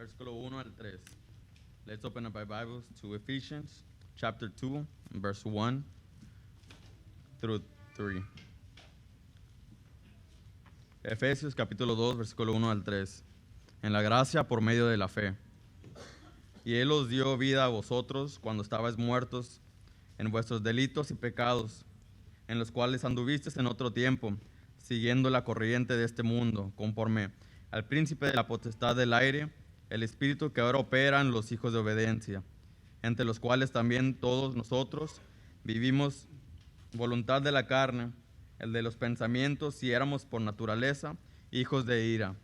versículo 1 al 3. Let's open up our Bibles to Ephesians chapter 2, verse 1 through 3. Efesios capítulo 2, versículo 1 al 3. En la gracia por medio de la fe. Y Él os dio vida a vosotros cuando estabais muertos en vuestros delitos y pecados, en los cuales anduvisteis en otro tiempo, siguiendo la corriente de este mundo, conforme al príncipe de la potestad del aire, el espíritu que ahora opera en los hijos de obediencia, entre los cuales también todos nosotros vivimos voluntad de la carne, el de los pensamientos, si éramos por naturaleza hijos de ira,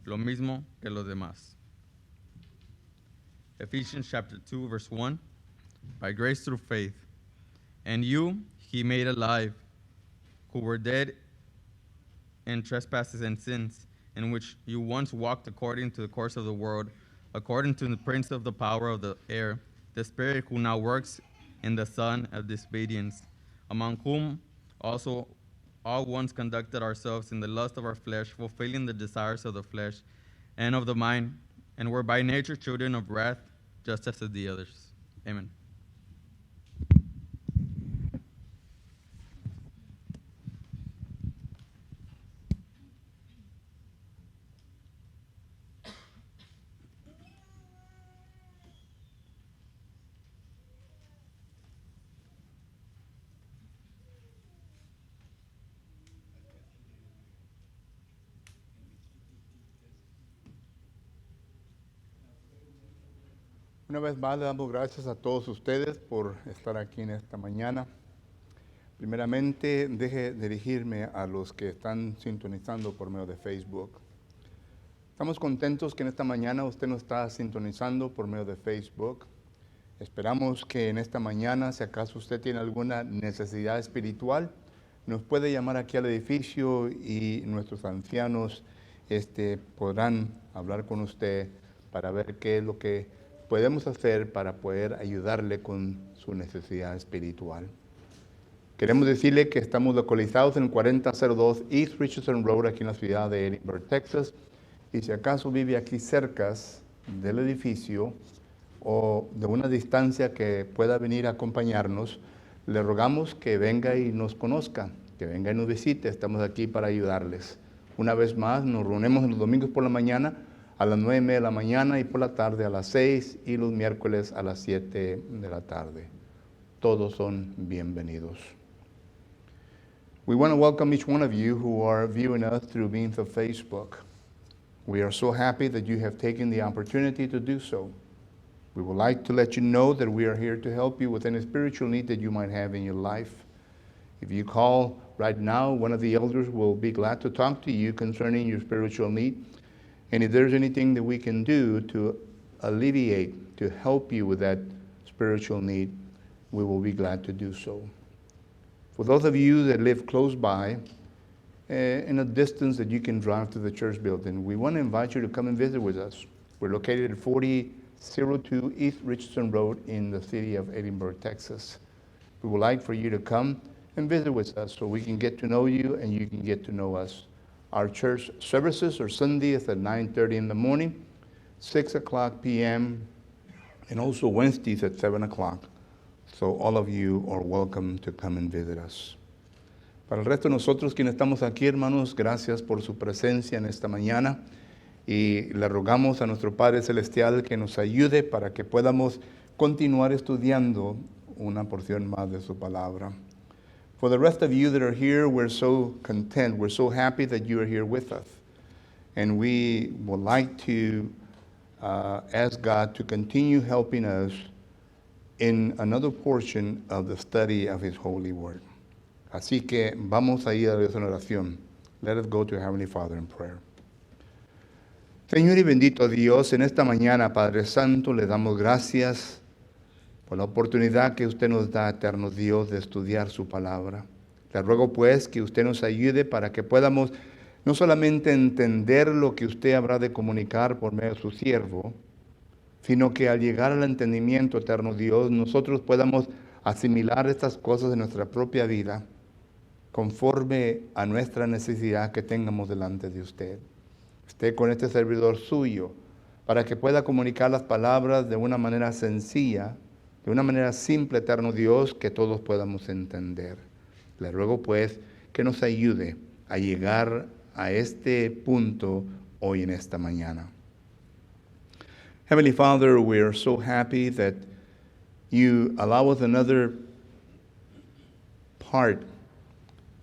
lo mismo que los demás. Ephesians chapter 2, verse 1. By grace through faith. And you he made alive, who were dead in trespasses and sins, in which you once walked according to the course of the world, according to the prince of the power of the air, the spirit who now works in the son of disobedience, among whom also all once conducted ourselves in the lust of our flesh, fulfilling the desires of the flesh and of the mind, and were by nature children of wrath, just as the others. Amen. Una vez más le damos gracias a todos ustedes por estar aquí en esta mañana. Primeramente, deje dirigirme a los que están sintonizando por medio de Facebook. Estamos contentos que en esta mañana usted nos está sintonizando por medio de Facebook. Esperamos que en esta mañana, si acaso usted tiene alguna necesidad espiritual, nos puede llamar aquí al edificio y nuestros ancianos podrán hablar con usted para ver qué es lo que podemos hacer para poder ayudarle con su necesidad espiritual. Queremos decirle que estamos localizados en el 4002 East Richardson Road, aquí en la ciudad de Edinburgh, Texas. Y si acaso vive aquí cerca del edificio o de una distancia que pueda venir a acompañarnos, le rogamos que venga y nos conozca, que venga y nos visite. Estamos aquí para ayudarles. Una vez más, nos reunimos los domingos por la mañana a las 9:30 de la mañana y por la tarde a las 6 y los miércoles a las 7 de la tarde. Todos son bienvenidos. We want to welcome each one of you who are viewing us through means of Facebook. We are so happy that you have taken the opportunity to do so. We would like to let you know that we are here to help you with any spiritual need that you might have in your life. If you call right now, one of the elders will be glad to talk to you concerning your spiritual need. And if there's anything that we can do to alleviate, to help you with that spiritual need, we will be glad to do so. For those of you that live close by, in a distance that you can drive to the church building, we want to invite you to come and visit with us. We're located at 4002 East Richardson Road in the city of Edinburgh, Texas. We would like for you to come and visit with us so we can get to know you and you can get to know us. Our church services are Sundays at 9:30 in the morning, 6 o'clock p.m., and also Wednesdays at 7 o'clock. So all of you are welcome to come and visit us. Para el resto de nosotros quienes estamos aquí, hermanos, gracias por su presencia en esta mañana y le rogamos a nuestro Padre Celestial que nos ayude para que podamos continuar estudiando una porción más de su palabra. For the rest of you that are here, we're so content, we're so happy that you are here with us. And we would like to ask God to continue helping us in another portion of the study of His holy word. Así que vamos a ir a Dios en oración. Let us go to Heavenly Father in prayer. Señor y bendito Dios, en esta mañana, Padre Santo, le damos gracias por la oportunidad que usted nos da, eterno Dios, de estudiar su palabra. Le ruego pues que usted nos ayude para que podamos no solamente entender lo que usted habrá de comunicar por medio de su siervo, sino que al llegar al entendimiento, eterno Dios, nosotros podamos asimilar estas cosas en nuestra propia vida conforme a nuestra necesidad que tengamos delante de usted. Esté con este servidor suyo para que pueda comunicar las palabras de una manera sencilla, de una manera simple, eterno Dios, que todos podamos entender. Le ruego pues que nos ayude a llegar a este punto hoy en esta mañana. Heavenly Father, we are so happy that you allow us another part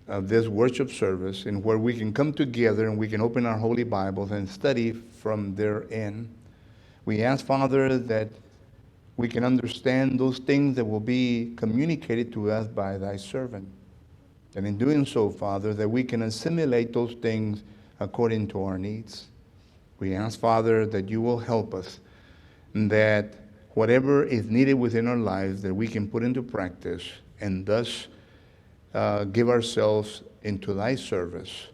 of this worship service in where we can come together and we can open our holy Bibles and study from therein. We ask, Father, that we can understand those things that will be communicated to us by thy servant. And in doing so, Father, that we can assimilate those things according to our needs. We ask, Father, that you will help us, and that whatever is needed within our lives, that we can put into practice, and thus give ourselves into thy service.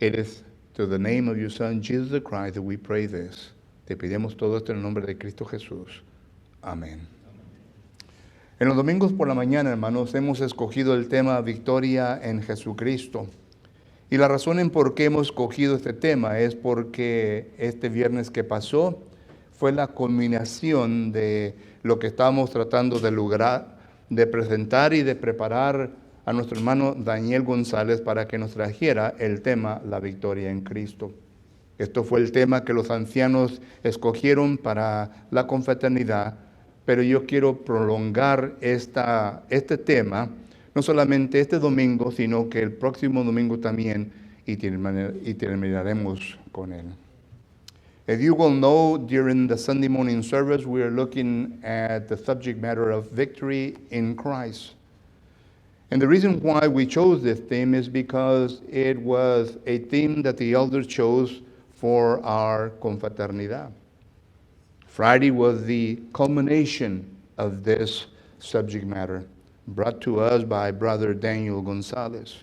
It is to the name of your Son, Jesus the Christ, that we pray this. Te pedimos todo esto en el nombre de Cristo Jesús. Amén. En los domingos por la mañana, hermanos, hemos escogido el tema Victoria en Jesucristo. Y la razón en por qué hemos escogido este tema es porque este viernes que pasó fue la culminación de lo que estábamos tratando de lograr, de presentar y de preparar a nuestro hermano Daniel González para que nos trajera el tema La victoria en Cristo. Esto fue el tema que los ancianos escogieron para la confraternidad, pero yo quiero prolongar este tema, no solamente este domingo, sino que el próximo domingo también, y terminaremos con él. As you will know, during the Sunday morning service, we are looking at the subject matter of victory in Christ. And the reason why we chose this theme is because it was a theme that the elders chose for our confraternidad. Friday was the culmination of this subject matter, brought to us by Brother Daniel Gonzalez.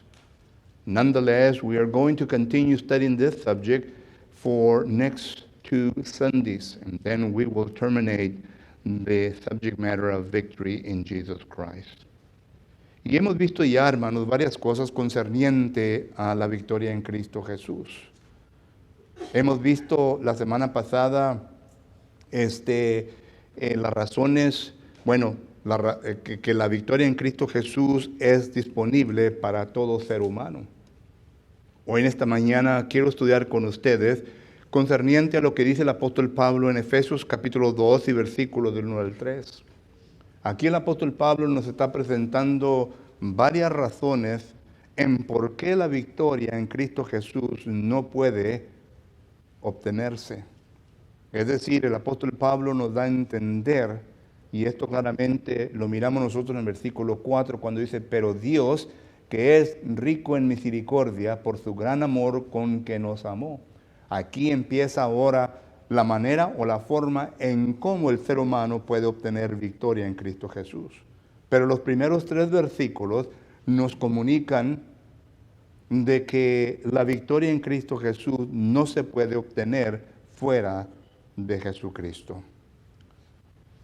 Nonetheless, we are going to continue studying this subject for next 2 Sundays, and then we will terminate the subject matter of victory in Jesus Christ. Y hemos visto ya, hermanos, varias cosas concerniente a la victoria en Cristo Jesús. Hemos visto la semana pasada las razones, que la victoria en Cristo Jesús es disponible para todo ser humano. Hoy en esta mañana quiero estudiar con ustedes concerniente a lo que dice el apóstol Pablo en Efesios capítulo 2 y versículos del 1 al 3. Aquí el apóstol Pablo nos está presentando varias razones en por qué la victoria en Cristo Jesús no puede obtenerse. Es decir, el apóstol Pablo nos da a entender, y esto claramente lo miramos nosotros en el versículo 4, cuando dice, pero Dios, que es rico en misericordia, por su gran amor con que nos amó. Aquí empieza ahora la manera o la forma en cómo el ser humano puede obtener victoria en Cristo Jesús. Pero los primeros 3 versículos nos comunican de que la victoria en Cristo Jesús no se puede obtener fuera de Jesucristo.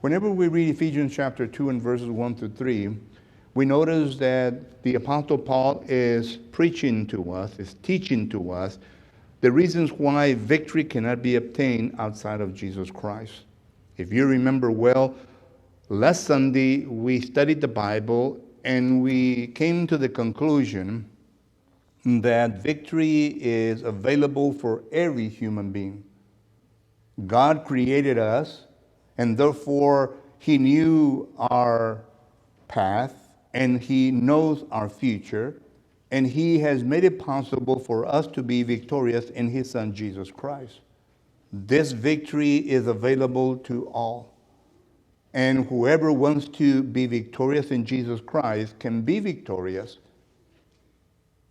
Whenever we read Ephesians chapter 2 and verses 1 through 3, we notice that the Apostle Paul is preaching to us, is teaching to us the reasons why victory cannot be obtained outside of Jesus Christ. If you remember well, last Sunday we studied the Bible and we came to the conclusion that victory is available for every human being. God created us, and therefore He knew our path, and He knows our future, and He has made it possible for us to be victorious in His Son, Jesus Christ. This victory is available to all. And whoever wants to be victorious in Jesus Christ can be victorious,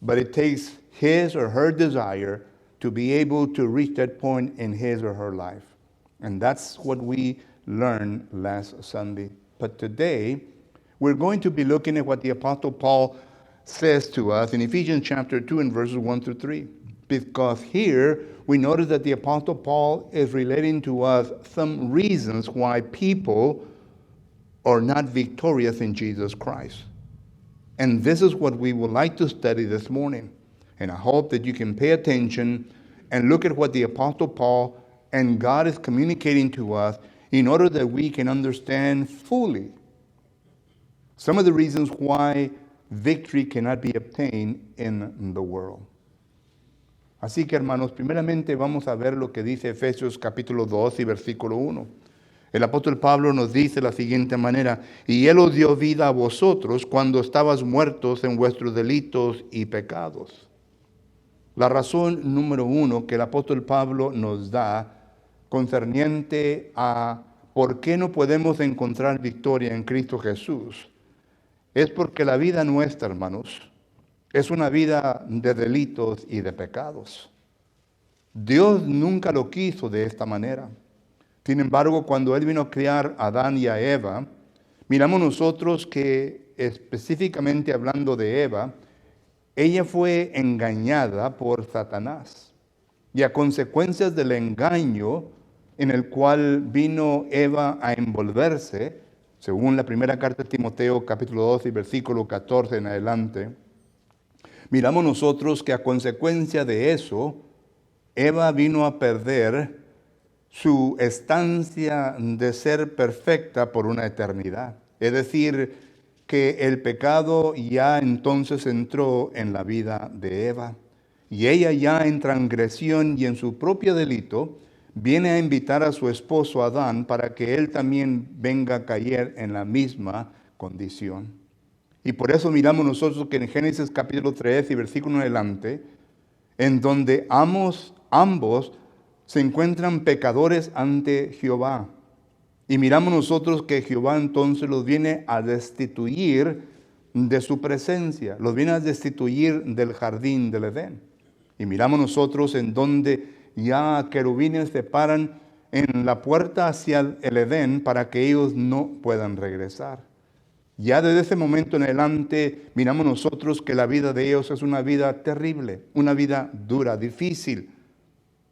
but it takes his or her desire to be able to reach that point in his or her life. And that's what we learned last Sunday. But today, we're going to be looking at what the Apostle Paul says to us in Ephesians chapter 2 and verses 1 through 3. Because here we notice that the Apostle Paul is relating to us some reasons why people are not victorious in Jesus Christ. And this is what we would like to study this morning. And I hope that you can pay attention and look at what the Apostle Paul And God is communicating to us in order that we can understand fully some of the reasons why victory cannot be obtained in the world. Así que, hermanos, primeramente vamos a ver lo que dice Efesios capítulo 2 y versículo 1. El apóstol Pablo nos dice de la siguiente manera: y Él os dio vida a vosotros cuando estabas muertos en vuestros delitos y pecados. La razón número uno que el apóstol Pablo nos da concerniente a por qué no podemos encontrar victoria en Cristo Jesús es porque la vida nuestra, hermanos, es una vida de delitos y de pecados. Dios nunca lo quiso de esta manera. Sin embargo, cuando Él vino a crear a Adán y a Eva, miramos nosotros que, específicamente hablando de Eva, ella fue engañada por Satanás. Y a consecuencias del engaño en el cual vino Eva a envolverse, según la primera carta de Timoteo, capítulo 2 y versículo 14 en adelante, miramos nosotros que a consecuencia de eso, Eva vino a perder su estancia de ser perfecta por una eternidad. Es decir, que el pecado ya entonces entró en la vida de Eva. Y ella ya en transgresión y en su propio delito viene a invitar a su esposo Adán para que él también venga a caer en la misma condición. Y por eso miramos nosotros que en Génesis capítulo 3 y versículo en adelante, en donde ambos se encuentran pecadores ante Jehová. Y miramos nosotros que Jehová entonces los viene a destituir de su presencia, los viene a destituir del jardín del Edén. Y miramos nosotros en donde ya querubines se paran en la puerta hacia el Edén para que ellos no puedan regresar. Ya desde ese momento en adelante miramos nosotros que la vida de ellos es una vida terrible, una vida dura, difícil,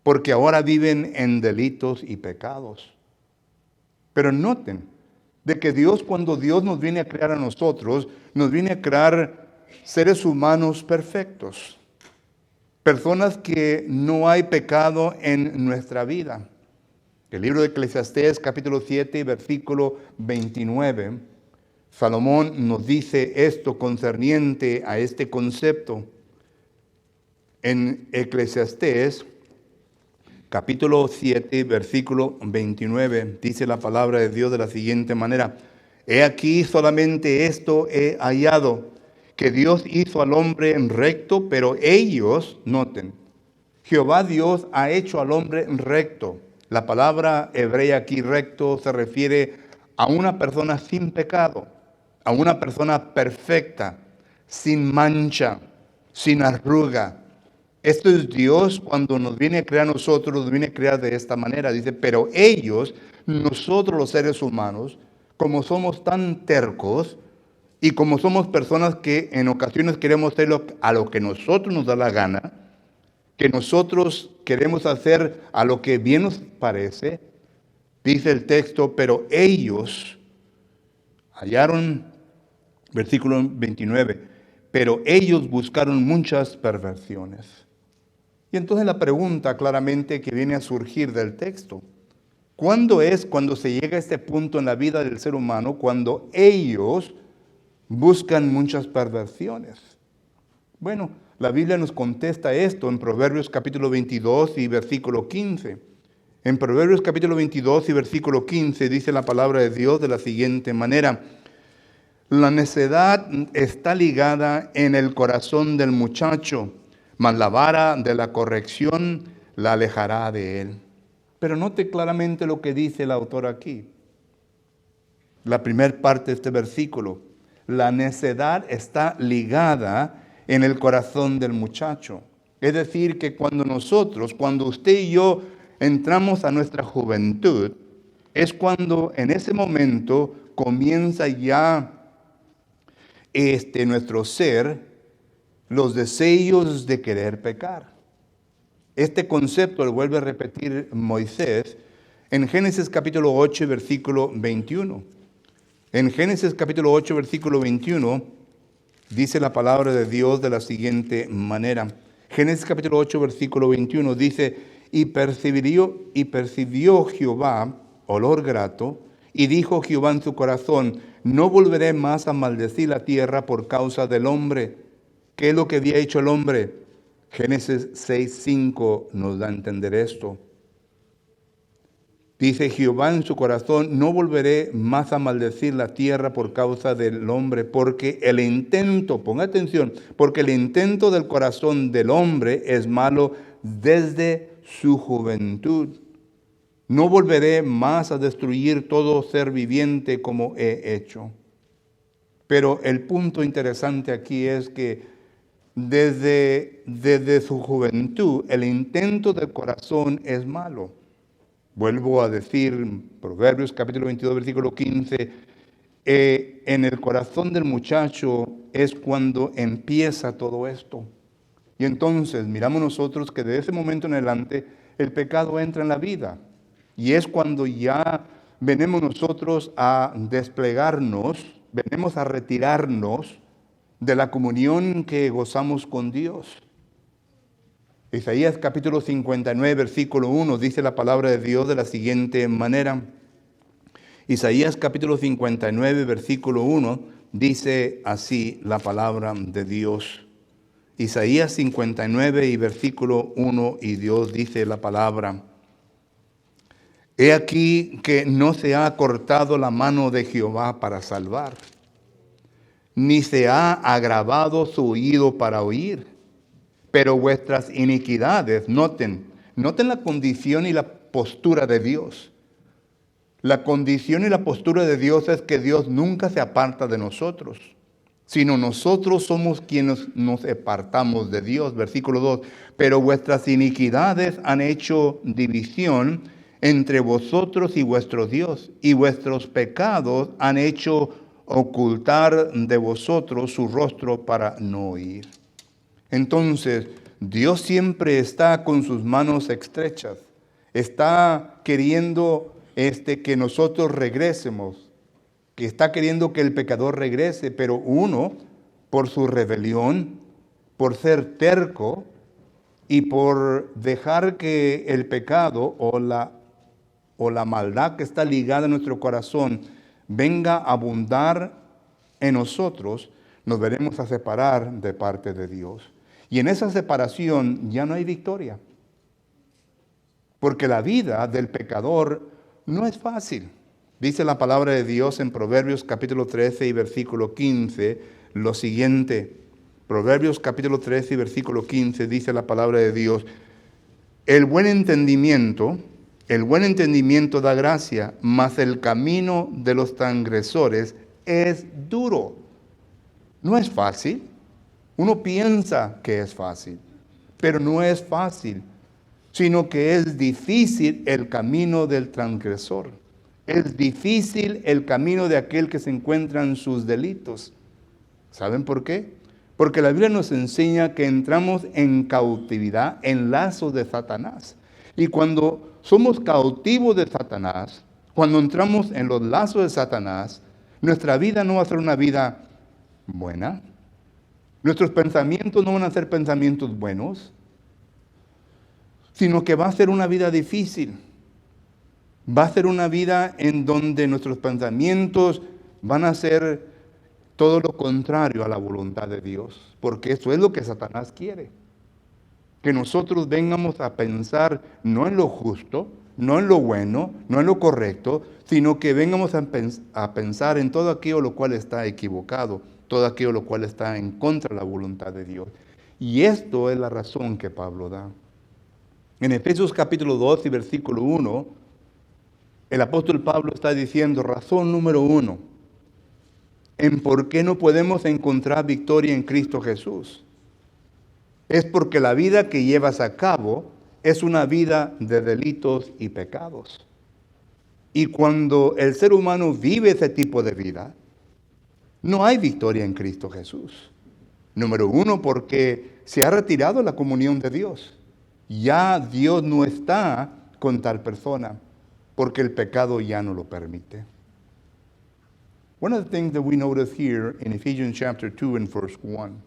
porque ahora viven en delitos y pecados. Pero noten de que Dios, cuando Dios nos viene a crear a nosotros, nos viene a crear seres humanos perfectos. Personas que no hay pecado en nuestra vida. El libro de Eclesiastés, capítulo 7, versículo 29, Salomón nos dice esto concerniente a este concepto. En Eclesiastés, capítulo 7, versículo 29, dice la palabra de Dios de la siguiente manera: he aquí solamente esto he hallado, que Dios hizo al hombre recto, pero ellos, noten, Jehová Dios ha hecho al hombre recto. La palabra hebrea aquí recto se refiere a una persona sin pecado, a una persona perfecta, sin mancha, sin arruga. Esto es Dios cuando nos viene a crear a nosotros, nos viene a crear de esta manera. Dice, pero ellos, nosotros los seres humanos, como somos tan tercos, y como somos personas que en ocasiones queremos hacer a lo que nosotros nos da la gana, que nosotros queremos hacer a lo que bien nos parece, dice el texto, pero ellos hallaron, versículo 29, pero ellos buscaron muchas perversiones. Y entonces la pregunta claramente que viene a surgir del texto: ¿cuándo es cuando se llega a este punto en la vida del ser humano cuando ellos buscan muchas perversiones? Bueno, la Biblia nos contesta esto en Proverbios capítulo 22 y versículo 15. En Proverbios capítulo 22 y versículo 15 dice la palabra de Dios de la siguiente manera: la necedad está ligada en el corazón del muchacho, mas la vara de la corrección la alejará de él. Pero note claramente lo que dice el autor aquí. La primera parte de este versículo: la necedad está ligada en el corazón del muchacho. Es decir, que cuando usted y yo entramos a nuestra juventud, es cuando en ese momento comienza ya nuestro ser, los deseos de querer pecar. Este concepto lo vuelve a repetir Moisés en Génesis capítulo 8, versículo 21. En Génesis capítulo 8, versículo 21, dice la palabra de Dios de la siguiente manera. Génesis capítulo 8, versículo 21 dice: y percibió Jehová olor grato, y dijo Jehová en su corazón, no volveré más a maldecir la tierra por causa del hombre. ¿Qué es lo que había hecho el hombre? Génesis 6:5 nos da a entender esto. Dice Jehová en su corazón, no volveré más a maldecir la tierra por causa del hombre, porque el intento, ponga atención, porque el intento del corazón del hombre es malo desde su juventud. No volveré más a destruir todo ser viviente como he hecho. Pero el punto interesante aquí es que desde su juventud el intento del corazón es malo. Vuelvo a decir, Proverbios capítulo 22, versículo 15, en el corazón del muchacho es cuando empieza todo esto. Y entonces miramos nosotros que de ese momento en adelante el pecado entra en la vida. Y es cuando ya venimos nosotros a desplegarnos, venimos a retirarnos de la comunión que gozamos con Dios. Isaías capítulo 59, versículo 1, dice la palabra de Dios de la siguiente manera. Isaías capítulo 59, versículo 1, dice así la palabra de Dios. Isaías 59 y versículo 1, y Dios dice la palabra. He aquí que no se ha cortado la mano de Jehová para salvar, ni se ha agravado su oído para oír. Pero vuestras iniquidades, noten la condición y la postura de Dios. La condición y la postura de Dios es que Dios nunca se aparta de nosotros, sino nosotros somos quienes nos apartamos de Dios. Versículo 2, pero vuestras iniquidades han hecho división entre vosotros y vuestro Dios, y vuestros pecados han hecho ocultar de vosotros su rostro para no oír. Entonces, Dios siempre está con sus manos estrechas. Está queriendo que nosotros regresemos. Que está queriendo que el pecador regrese. Pero uno, por su rebelión, por ser terco y por dejar que el pecado o la maldad que está ligada a nuestro corazón venga a abundar en nosotros, nos veremos a separar de parte de Dios. Y en esa separación ya no hay victoria. Porque la vida del pecador no es fácil. Dice la palabra de Dios en Proverbios capítulo 13 y versículo 15 lo siguiente. Proverbios capítulo 13 y versículo 15 dice la palabra de Dios. El buen entendimiento da gracia, mas el camino de los transgresores es duro. No es fácil. Uno piensa que es fácil, pero no es fácil, sino que es difícil el camino del transgresor. Es difícil el camino de aquel que se encuentra en sus delitos. ¿Saben por qué? Porque la Biblia nos enseña que entramos en cautividad, en lazos de Satanás. Y cuando somos cautivos de Satanás, cuando entramos en los lazos de Satanás, nuestra vida no va a ser una vida buena. Nuestros pensamientos no van a ser pensamientos buenos, sino que va a ser una vida difícil. Va a ser una vida en donde nuestros pensamientos van a ser todo lo contrario a la voluntad de Dios, porque eso es lo que Satanás quiere. Que nosotros vengamos a pensar no en lo justo, no en lo bueno, no en lo correcto, sino que vengamos a pensar en todo aquello lo cual está equivocado, todo aquello lo cual está en contra de la voluntad de Dios. Y esto es la razón que Pablo da. En Efesios capítulo 2 y versículo 1, el apóstol Pablo está diciendo, razón número 1, en por qué no podemos encontrar victoria en Cristo Jesús. Es porque la vida que llevas a cabo es una vida de delitos y pecados. Y cuando el ser humano vive ese tipo de vida, no hay victoria en Cristo Jesús. Número 1, porque se ha retirado la comunión de Dios. Ya Dios no está con tal persona, porque el pecado ya no lo permite. One of the things that we notice here in Ephesians chapter 2 and verse 1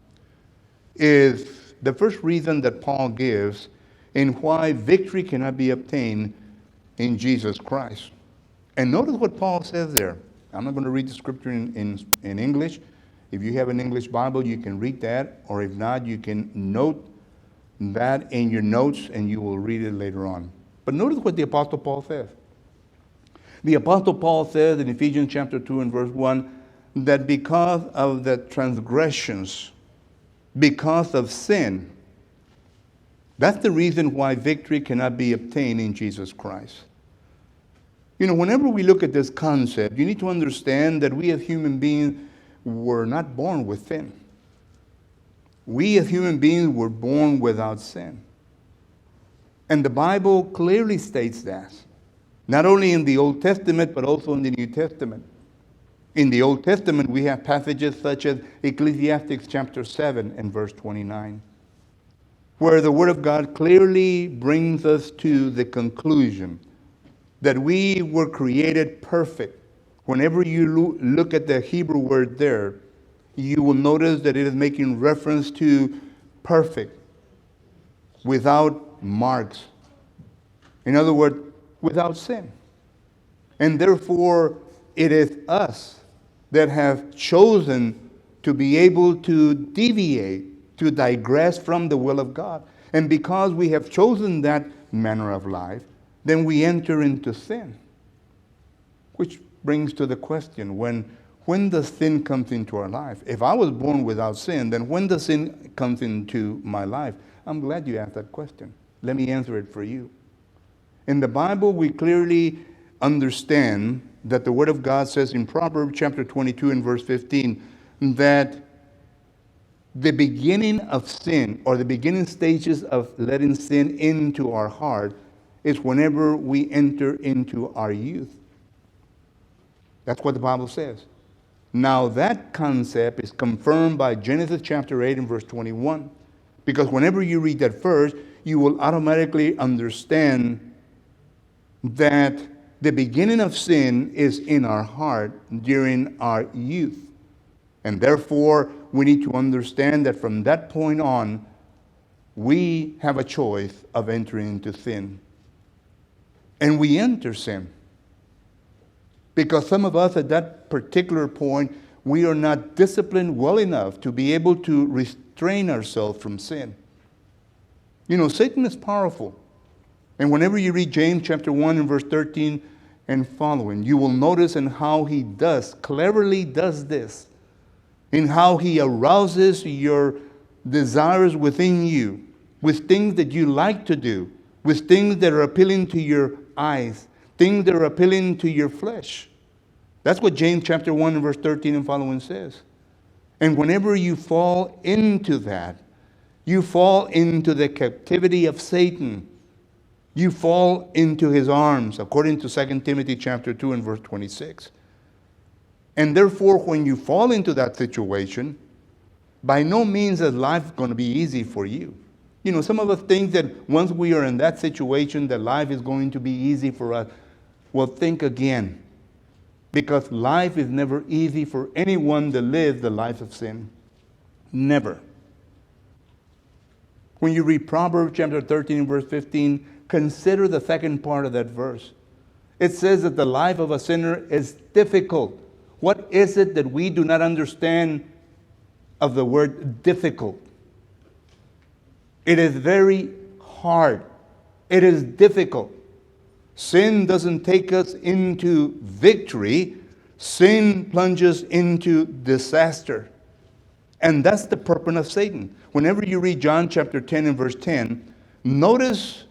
is the first reason that Paul gives and why victory cannot be obtained in Jesus Christ. And notice what Paul says there. I'm not going to read the scripture in English. If you have an English Bible, you can read that, or if not, you can note that in your notes and you will read it later on. But notice what the Apostle Paul says. The Apostle Paul says in Ephesians chapter 2 and verse 1 that because of the transgressions, because of sin, that's the reason why victory cannot be obtained in Jesus Christ. You know, whenever we look at this concept, you need to understand that we as human beings were not born with sin. We as human beings were born without sin. And the Bible clearly states that, not only in the Old Testament, but also in the New Testament. In the Old Testament, we have passages such as Ecclesiastes chapter 7 and verse 29, where the Word of God clearly brings us to the conclusion that we were created perfect. Whenever you look at the Hebrew word there, you will notice that it is making reference to perfect, without marks. In other words, without sin. And therefore, it is us that have chosen to be able to deviate, to digress from the will of God. And because we have chosen that manner of life, then we enter into sin. Which brings to the question, when does sin come into our life? If I was born without sin, then when does sin come into my life? I'm glad you asked that question. Let me answer it for you. In the Bible, we clearly understand that the Word of God says in Proverbs chapter 22 and verse 15 that the beginning of sin, or the beginning stages of letting sin into our heart, is whenever we enter into our youth. That's what the Bible says. Now that concept is confirmed by Genesis chapter 8 and verse 21. Because whenever you read that verse, you will automatically understand that the beginning of sin is in our heart during our youth. And therefore, we need to understand that from that point on, we have a choice of entering into sin. And we enter sin. Because some of us at that particular point, we are not disciplined well enough to be able to restrain ourselves from sin. You know, Satan is powerful. And whenever you read James chapter 1 and verse 13 and following, you will notice in how he cleverly does this, in how he arouses your desires within you, with things that you like to do, with things that are appealing to your eyes, things that are appealing to your flesh. That's what James chapter 1 and verse 13 and following says. And whenever you fall into that, you fall into the captivity of Satan. You fall into his arms, according to 2 Timothy chapter 2 and verse 26. And therefore, when you fall into that situation, by no means is life going to be easy for you. You know, some of us think that once we are in that situation, that life is going to be easy for us. Well, think again. Because life is never easy for anyone that lives the life of sin. Never. When you read Proverbs chapter 13 and verse 15, consider the second part of that verse. It says that the life of a sinner is difficult. What is it that we do not understand of the word difficult? It is very hard. It is difficult. Sin doesn't take us into victory. Sin plunges into disaster. And that's the purpose of Satan. Whenever you read John chapter 10 and verse 10, notice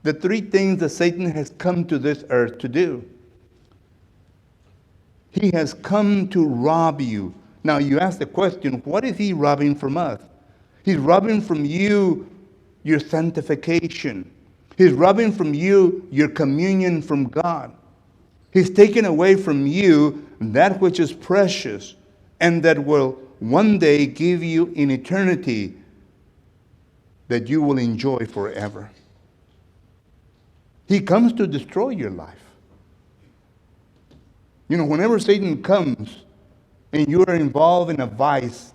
the three things that Satan has come to this earth to do. He has come to rob you. Now you ask the question, what is he robbing from us? He's robbing from you your sanctification. He's robbing from you your communion from God. He's taking away from you that which is precious and that will one day give you in eternity that you will enjoy forever. He comes to destroy your life. You know, whenever Satan comes and you are involved in a vice,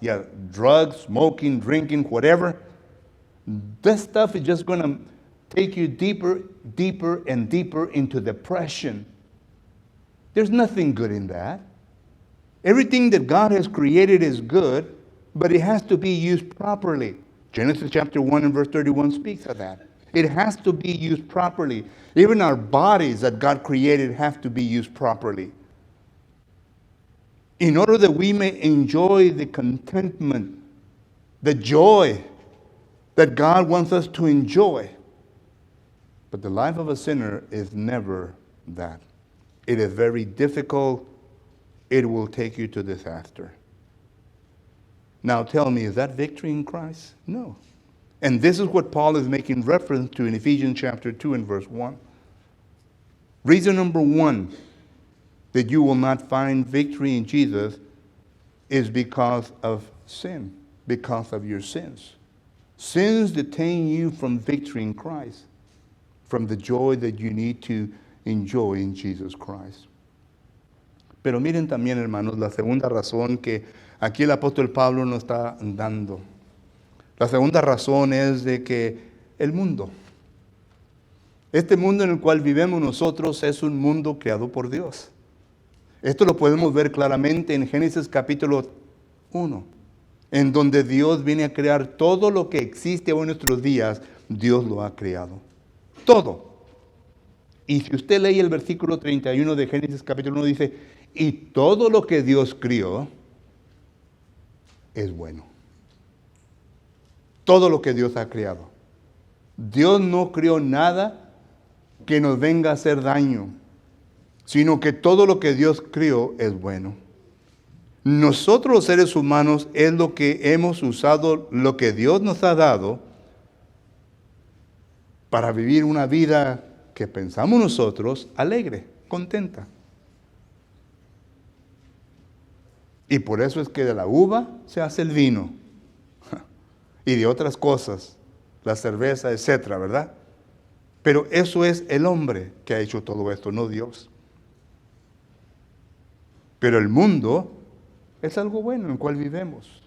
drugs, smoking, drinking, whatever, this stuff is just going to take you deeper, deeper, and deeper into depression. There's nothing good in that. Everything that God has created is good, but it has to be used properly. Genesis chapter 1 and verse 31 speaks of that. It has to be used properly. Even our bodies that God created have to be used properly. In order that we may enjoy the contentment, the joy that God wants us to enjoy. But the life of a sinner is never that. It is very difficult. It will take you to disaster. Now tell me, is that victory in Christ? No. And this is what Paul is making reference to in Ephesians chapter 2 and verse 1. Reason number one that you will not find victory in Jesus is because of sin, because of your sins. Sins detain you from victory in Christ, from the joy that you need to enjoy in Jesus Christ. Pero miren también, hermanos, la segunda razón que aquí el apóstol Pablo nos está dando. La segunda razón es de que el mundo, este mundo en el cual vivimos nosotros es un mundo creado por Dios. Esto lo podemos ver claramente en Génesis capítulo 1, en donde Dios viene a crear todo lo que existe hoy en nuestros días, Dios lo ha creado. Todo. Y si usted lee el versículo 31 de Génesis capítulo 1, dice, y todo lo que Dios crió es bueno. Todo lo que Dios ha creado. Dios no creó nada que nos venga a hacer daño, sino que todo lo que Dios crió es bueno. Nosotros los seres humanos es lo que hemos usado, lo que Dios nos ha dado para vivir una vida que pensamos nosotros alegre, contenta. Y por eso es que de la uva se hace el vino y de otras cosas, la cerveza, etcétera, ¿verdad? Pero eso es el hombre que ha hecho todo esto, no Dios. Pero el mundo es algo bueno en el cual vivimos.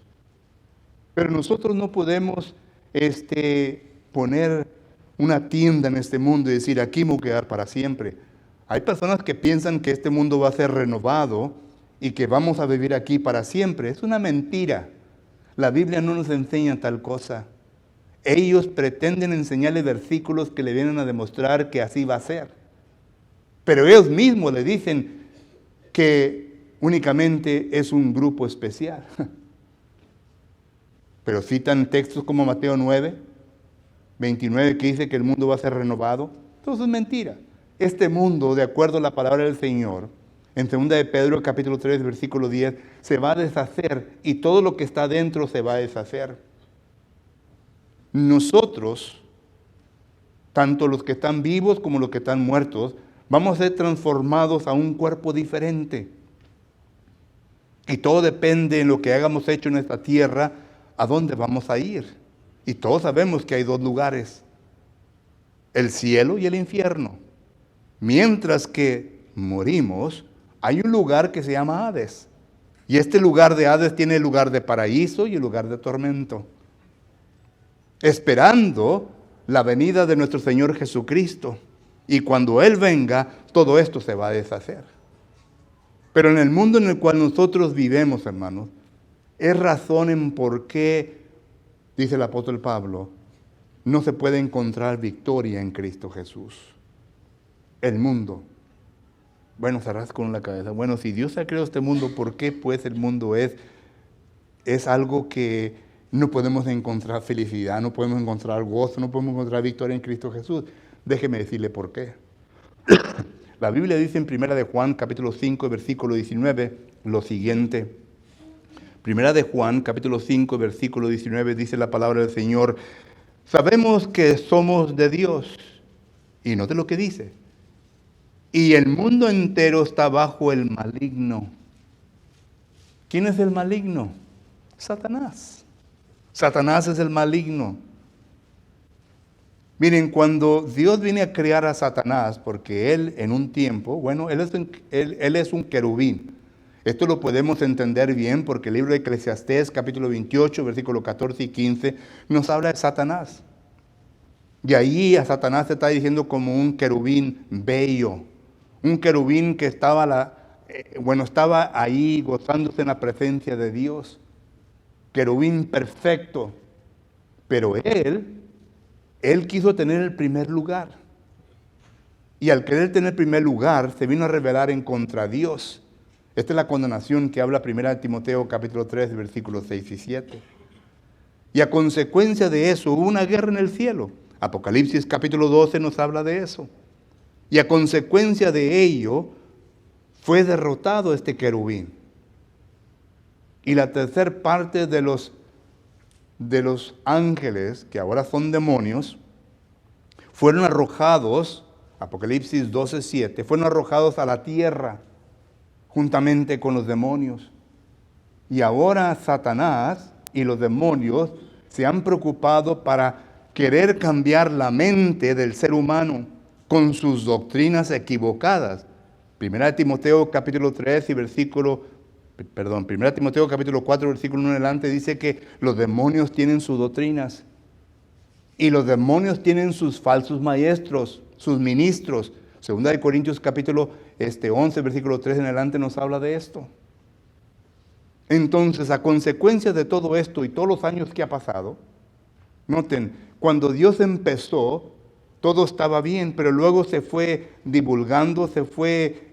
Pero nosotros no podemos poner una tienda en este mundo y decir, aquí me voy a quedar para siempre. Hay personas que piensan que este mundo va a ser renovado y que vamos a vivir aquí para siempre. Es una mentira. La Biblia no nos enseña tal cosa. Ellos pretenden enseñarle versículos que le vienen a demostrar que así va a ser. Pero ellos mismos le dicen que únicamente es un grupo especial. Pero citan textos como Mateo 9, 29, que dice que el mundo va a ser renovado. Todo eso es mentira. Este mundo, de acuerdo a la palabra del Señor, en 2 de Pedro, capítulo 3, versículo 10, se va a deshacer y todo lo que está dentro se va a deshacer. Nosotros, tanto los que están vivos como los que están muertos, vamos a ser transformados a un cuerpo diferente. Y todo depende en lo que hayamos hecho en esta tierra, a dónde vamos a ir. Y todos sabemos que hay dos lugares, el cielo y el infierno. Mientras que morimos, hay un lugar que se llama Hades. Y este lugar de Hades tiene el lugar de paraíso y el lugar de tormento. Esperando la venida de nuestro Señor Jesucristo. Y cuando Él venga, todo esto se va a deshacer. Pero en el mundo en el cual nosotros vivimos, hermanos, es razón en por qué, dice el apóstol Pablo, no se puede encontrar victoria en Cristo Jesús. El mundo. Bueno, se rasca la cabeza. Bueno, si Dios ha creado este mundo, ¿por qué pues el mundo es algo que no podemos encontrar felicidad, no podemos encontrar gozo, no podemos encontrar victoria en Cristo Jesús? Déjeme decirle por qué. La Biblia dice en 1 de Juan, capítulo 5, versículo 19, lo siguiente. 1 de Juan, capítulo 5, versículo 19, dice la palabra del Señor, sabemos que somos de Dios. Y note lo que dice. Y el mundo entero está bajo el maligno. ¿Quién es el maligno? Satanás. Satanás es el maligno. Miren, cuando Dios viene a crear a Satanás, porque él en un tiempo, bueno, él es un querubín. Esto lo podemos entender bien porque el libro de Eclesiastés, capítulo 28, versículos 14 y 15, nos habla de Satanás. Y ahí a Satanás se está diciendo como un querubín bello. Un querubín que estaba ahí gozándose en la presencia de Dios. Querubín perfecto. Pero él quiso tener el primer lugar. Y al querer tener el primer lugar, se vino a rebelar en contra de Dios. Esta es la condenación que habla 1 Timoteo capítulo 3, versículos 6 y 7. Y a consecuencia de eso, hubo una guerra en el cielo. Apocalipsis capítulo 12 nos habla de eso. Y a consecuencia de ello, fue derrotado este querubín. Y la tercera parte de los ángeles, que ahora son demonios, fueron arrojados, Apocalipsis 12, 7, fueron arrojados a la tierra, juntamente con los demonios. Y ahora Satanás y los demonios se han preocupado para querer cambiar la mente del ser humano con sus doctrinas equivocadas. 1 Timoteo capítulo 4, versículo 1 en adelante dice que los demonios tienen sus doctrinas. Y los demonios tienen sus falsos maestros, sus ministros. 2 Corintios capítulo 11, versículo 3 en adelante nos habla de esto. Entonces, a consecuencia de todo esto y todos los años que ha pasado, noten, cuando Dios empezó, todo estaba bien, pero luego se fue divulgando, se fue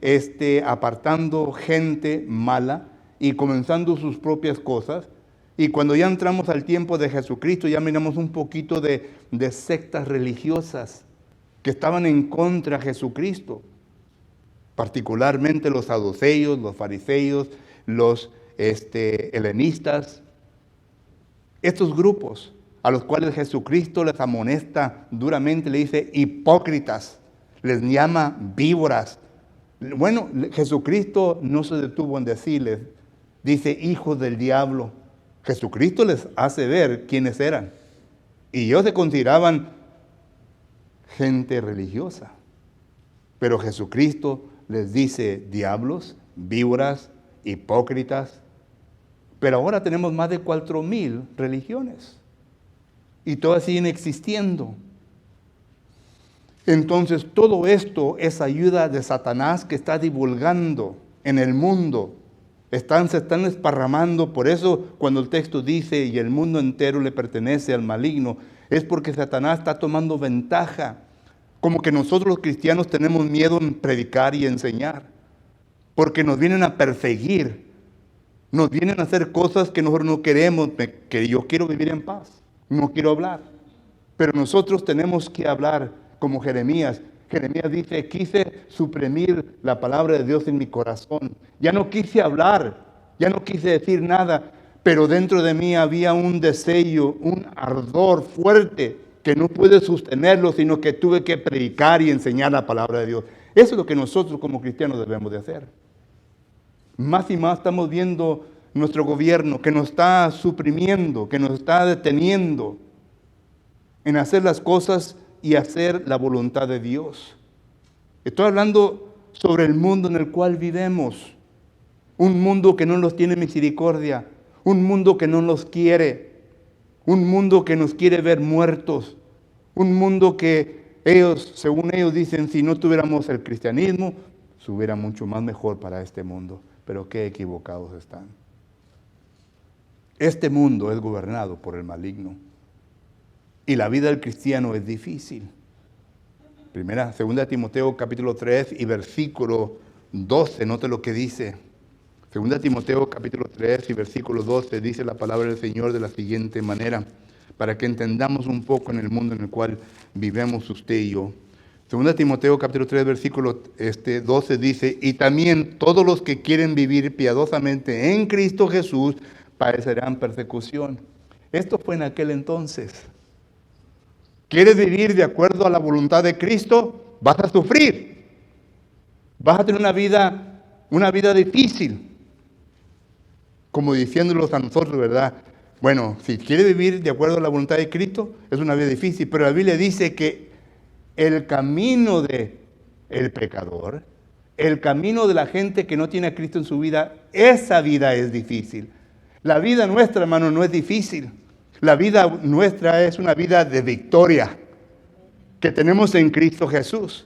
apartando gente mala y comenzando sus propias cosas. Y cuando ya entramos al tiempo de Jesucristo, ya miramos un poquito de sectas religiosas que estaban en contra de Jesucristo. Particularmente los saduceos, los fariseos, los helenistas. Estos grupos a los cuales Jesucristo les amonesta duramente, le dice hipócritas, les llama víboras. Bueno, Jesucristo no se detuvo en decirles, dice hijos del diablo. Jesucristo les hace ver quiénes eran. Y ellos se consideraban gente religiosa. Pero Jesucristo les dice diablos, víboras, hipócritas. Pero ahora tenemos más de 4,000 religiones. Y todas siguen existiendo. Entonces todo esto es ayuda de Satanás que está divulgando en el mundo. Se están desparramando. Por eso cuando el texto dice y el mundo entero le pertenece al maligno, es porque Satanás está tomando ventaja. Como que nosotros los cristianos tenemos miedo en predicar y enseñar. Porque nos vienen a perseguir. Nos vienen a hacer cosas que nosotros no queremos. Que yo quiero vivir en paz. No quiero hablar. Pero nosotros tenemos que hablar como Jeremías. Jeremías dice, quise suprimir la palabra de Dios en mi corazón. Ya no quise hablar, ya no quise decir nada, pero dentro de mí había un deseo, un ardor fuerte que no pude sostenerlo, sino que tuve que predicar y enseñar la palabra de Dios. Eso es lo que nosotros como cristianos debemos de hacer. Más y más estamos viendo nuestro gobierno que nos está suprimiendo, que nos está deteniendo en hacer las cosas y hacer la voluntad de Dios. Estoy hablando sobre el mundo en el cual vivimos. Un mundo que no nos tiene misericordia. Un mundo que no nos quiere. Un mundo que nos quiere ver muertos. Un mundo que según ellos dicen, si no tuviéramos el cristianismo, estuviera mucho más mejor para este mundo. Pero qué equivocados están. Este mundo es gobernado por el maligno. Y la vida del cristiano es difícil. 2 Timoteo capítulo 3 y versículo 12, note lo que dice. 2 Timoteo capítulo 3 y versículo 12 dice la palabra del Señor de la siguiente manera, para que entendamos un poco en el mundo en el cual vivimos usted y yo. 2 Timoteo capítulo 3 versículo 12 dice, y también todos los que quieren vivir piadosamente en Cristo Jesús padecerán persecución. Esto fue en aquel entonces. ¿Quieres vivir de acuerdo a la voluntad de Cristo? Vas a sufrir. Vas a tener una vida difícil. Como diciéndolos a nosotros, ¿verdad? Bueno, si quieres vivir de acuerdo a la voluntad de Cristo, es una vida difícil. Pero la Biblia dice que el camino del pecador, el camino de la gente que no tiene a Cristo en su vida, esa vida es difícil. La vida nuestra, hermano, no es difícil. La vida nuestra es una vida de victoria. que tenemos en Cristo Jesús.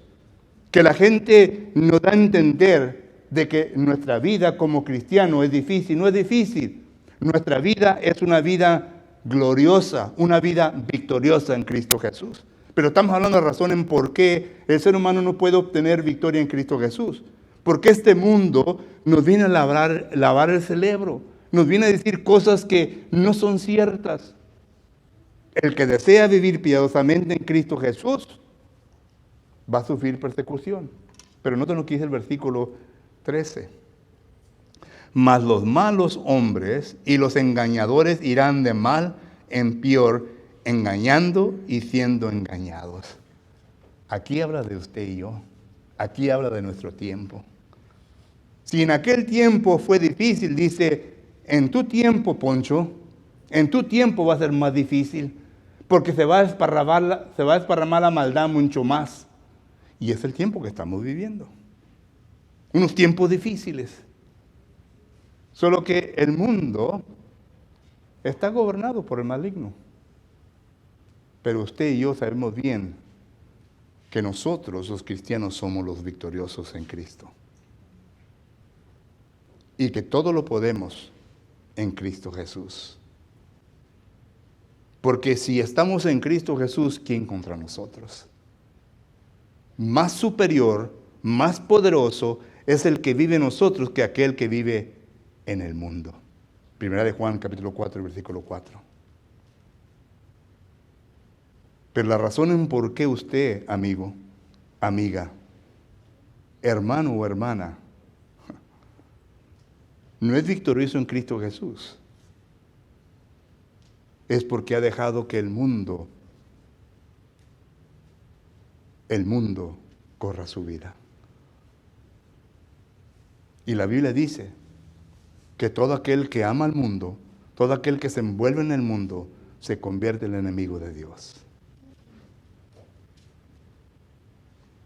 Que la gente nos da a entender de que nuestra vida como cristiano es difícil. No es difícil. Nuestra vida es una vida gloriosa, una vida victoriosa en Cristo Jesús. Pero estamos hablando de razón en por qué el ser humano no puede obtener victoria en Cristo Jesús. Porque este mundo nos viene a lavar el cerebro. Nos viene a decir cosas que no son ciertas. El que desea vivir piadosamente en Cristo Jesús va a sufrir persecución. Pero noten lo que dice el versículo 13. Mas los malos hombres y los engañadores irán de mal en peor, engañando y siendo engañados. Aquí habla de usted y yo. Aquí habla de nuestro tiempo. Si en aquel tiempo fue difícil, dice, en tu tiempo, Poncho, en tu tiempo va a ser más difícil, porque se va a desparramar la maldad mucho más. Y es el tiempo que estamos viviendo. Unos tiempos difíciles. Solo que el mundo está gobernado por el maligno. Pero usted y yo sabemos bien que nosotros, los cristianos, somos los victoriosos en Cristo. Y que todo lo podemos en Cristo Jesús. Porque si estamos en Cristo Jesús, ¿quién contra nosotros? Más superior, más poderoso es el que vive en nosotros que aquel que vive en el mundo. Primera de Juan, capítulo 4, versículo 4. Pero la razón en por qué usted, amigo, amiga, hermano o hermana, no es victorioso en Cristo Jesús, es porque ha dejado que el mundo corra su vida. Y la Biblia dice que todo aquel que ama al mundo, todo aquel que se envuelve en el mundo, se convierte en el enemigo de Dios.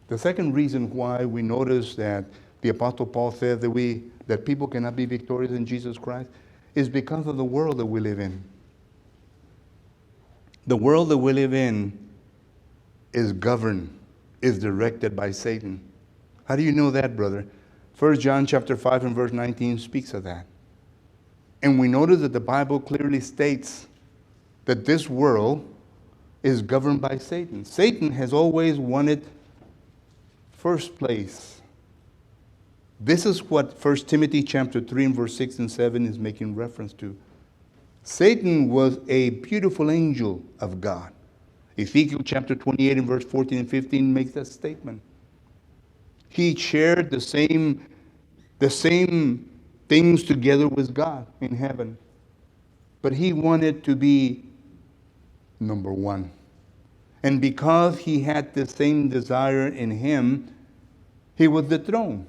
The second reason why we notice that the Apostle Paul says that people cannot be victorious in Jesus Christ is because of the world that we live in. The world that we live in is governed, is directed by Satan. How do you know that, brother? 1 John chapter 5 and verse 19 speaks of that. And we notice that the Bible clearly states that this world is governed by Satan. Satan has always wanted first place. This is what 1 Timothy chapter 3 and verse 6 and 7 is making reference to. Satan was a beautiful angel of God. Ezekiel chapter 28 and verse 14 and 15 makes that statement. He shared the same things together with God in heaven. But he wanted to be number one. And because he had the same desire in him, he was dethroned.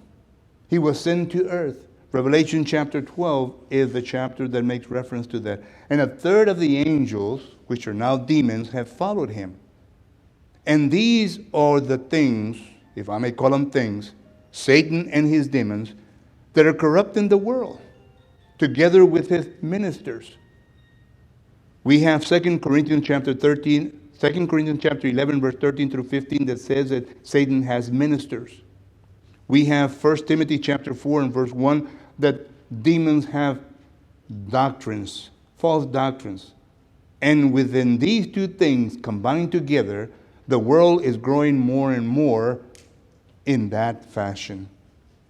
He was sent to earth. Revelation chapter 12 is the chapter that makes reference to that. And a third of the angels, which are now demons, have followed him. And these are the things, if I may call them things, Satan and his demons, that are corrupting the world, together with his ministers. We have 2 Corinthians chapter 11, verse 13 through 15, that says that Satan has ministers. We have 1 Timothy chapter 4 and verse 1, that demons have doctrines, false doctrines. And within these two things combined together, the world is growing more and more in that fashion.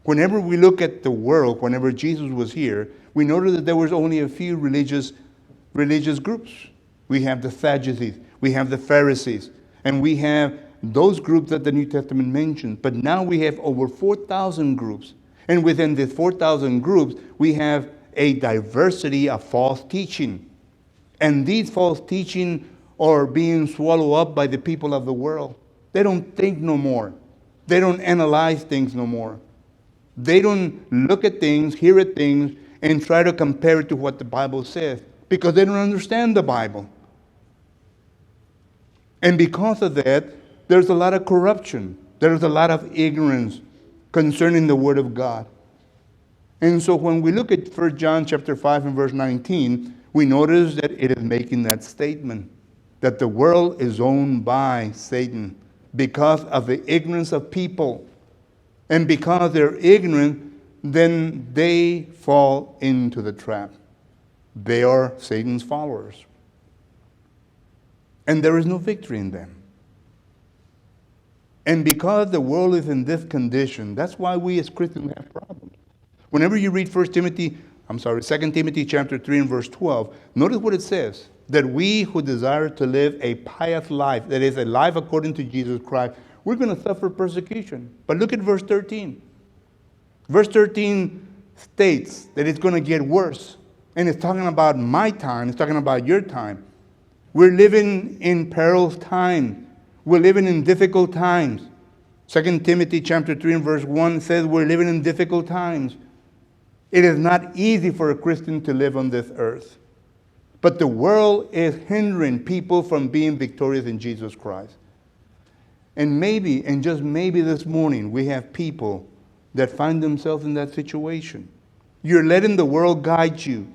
Whenever we look at the world, whenever Jesus was here, we noted that there was only a few religious groups. We have the Sadducees, we have the Pharisees, and we have those groups that the New Testament mentions. But now we have over 4,000 groups. And within these 4,000 groups, we have a diversity of false teaching. And these false teaching are being swallowed up by the people of the world. They don't think no more. They don't analyze things no more. They don't look at things, hear at things, and try to compare it to what the Bible says, because they don't understand the Bible. And because of that, there's a lot of corruption. There's a lot of ignorance concerning the Word of God. And so when we look at 1 John chapter 5 and verse 19, we notice that it is making that statement, that the world is owned by Satan. because of the ignorance of people. And because they're ignorant, then they fall into the trap. They are Satan's followers. And there is no victory in them. And because the world is in this condition, that's why we as Christians have problems. Whenever you read 2 Timothy chapter 3 and verse 12, notice what it says. That we who desire to live a pious life, that is a life according to Jesus Christ, we're going to suffer persecution. But look at verse 13. Verse 13 states that it's going to get worse. And it's talking about my time. It's talking about your time. We're living in perilous times. We're living in difficult times. 2 Timothy chapter 3 and verse 1 says we're living in difficult times. It is not easy for a Christian to live on this earth. But the world is hindering people from being victorious in Jesus Christ. And maybe, and just maybe this morning, we have people that find themselves in that situation. You're letting the world guide you.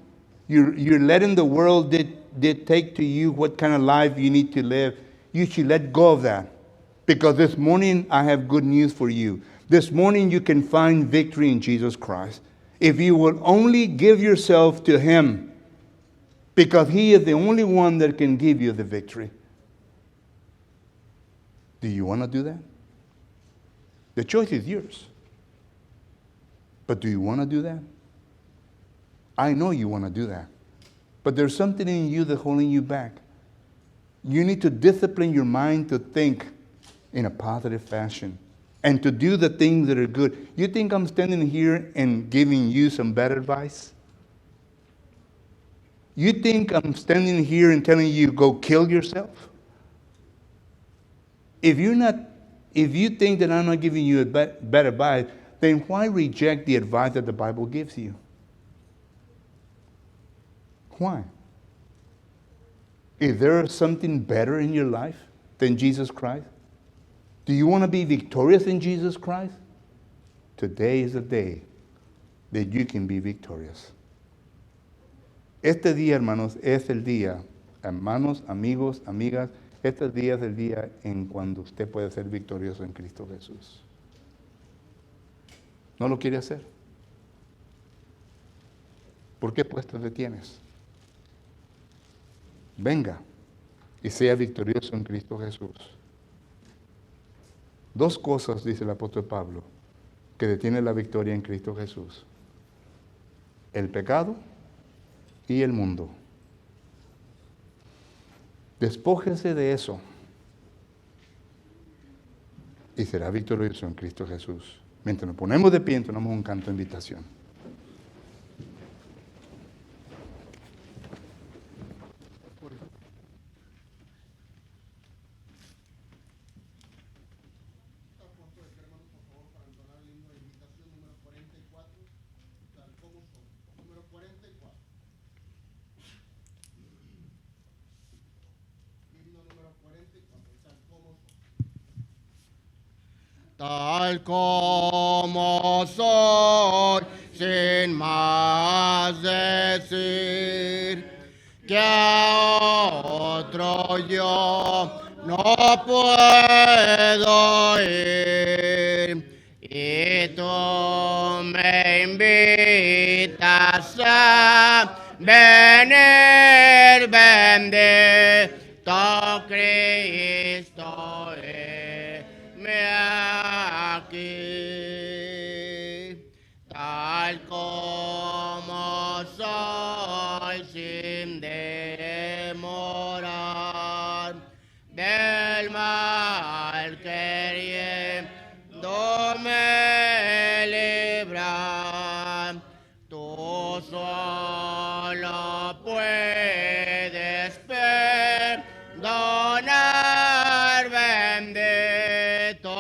You're letting the world dictate to you what kind of life you need to live. You should let go of that. Because this morning, I have good news for you. This morning, you can find victory in Jesus Christ. If you will only give yourself to Him. Because He is the only one that can give you the victory. Do you want to do that? The choice is yours. But do you want to do that? I know you want to do that. But there's something in you that's holding you back. You need to discipline your mind to think in a positive fashion and to do the things that are good. You think I'm standing here and giving you some bad advice? You think I'm standing here and telling you go kill yourself? If you think that I'm not giving you a bad advice, then why reject the advice that the Bible gives you? Why? Is there something better in your life than Jesus Christ? Do you want to be victorious in Jesus Christ? Today is the day that you can be victorious. Este día, hermanos, es el día, hermanos, amigos, amigas, este día es el día en cuando usted puede ser victorioso en Cristo Jesús. ¿No lo quiere hacer? ¿Por qué pues te detienes? Venga y sea victorioso en Cristo Jesús. Dos cosas, dice el apóstol Pablo, que detienen la victoria en Cristo Jesús. El pecado y el mundo. Despójese de eso y será victorioso en Cristo Jesús. Mientras nos ponemos de pie, entonamos un canto de invitación. Tal como soy, sin más decir, que a otro yo no puedo ir. Y tú me invitas a venir, bendito Cristo, aquí, tal como soy, sin demorar, del mal queriéndome librar. Tú solo puedes perdonar, bendito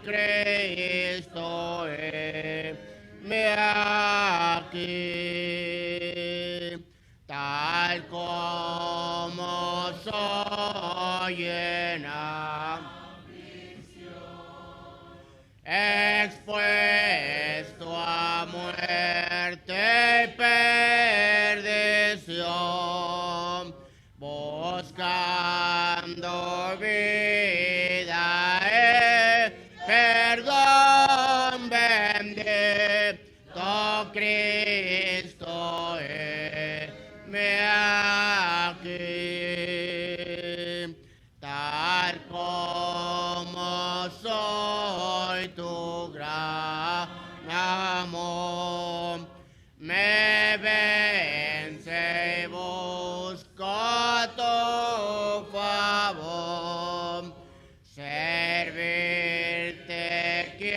Cristo, heme aquí, tal como soy en expuesto a muerte y perdición, buscando vida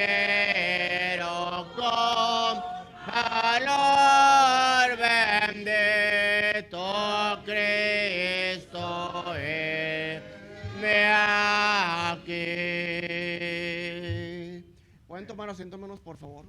quiero con valor, bendito Cristo, me aquí. ¿Pueden tomar asiento, hermanos, por favor?